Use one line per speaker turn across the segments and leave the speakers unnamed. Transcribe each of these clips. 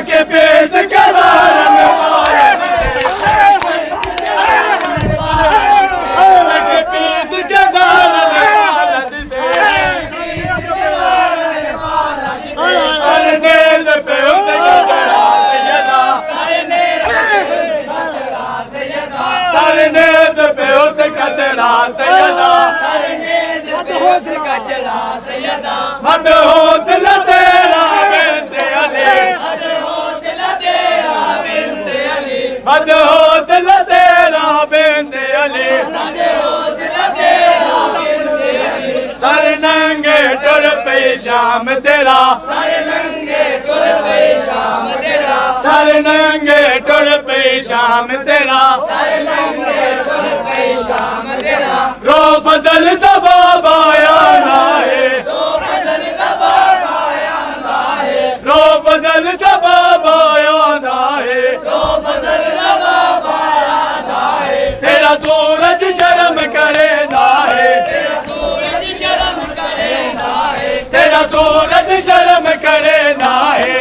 के पेश करारन पाए के पेश करारन सरनेज पे उसे कचड़ा सैयदा सरनेज पे उसे कचड़ा सैयदा मदहोसला तेरा बिनते अली मदहोसला तेरा बिनते अली सर नंगे टुर पे शाम तेरा सर नंगे टुर पे शाम तेरा रो फजल दबाबा आना है रो फजल दबाबा आना है तेरा सूरज शर्म करे ना है तेरा सूरज शर्म करे ना है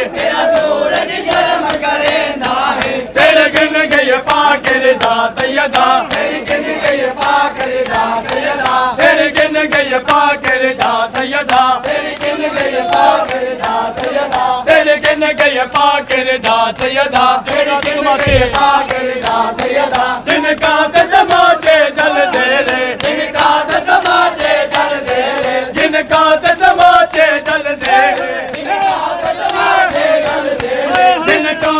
तेरे गिन गए पाक रिदा सैयदा तेरे गिन गए पाक रिदा सैयदा तेरे गिन गए पाक रिदा सैयदा तेरे गिन गए पाक रिदा सैयदा तेरे गिन गए पाक रिदा सैयदा तेरे गिन गए पाक रिदा सैयदा जिनका तमाचे जल दे रे जिनका तमाचे जल दे रे जिनका तमाचे जल दे रे जिनका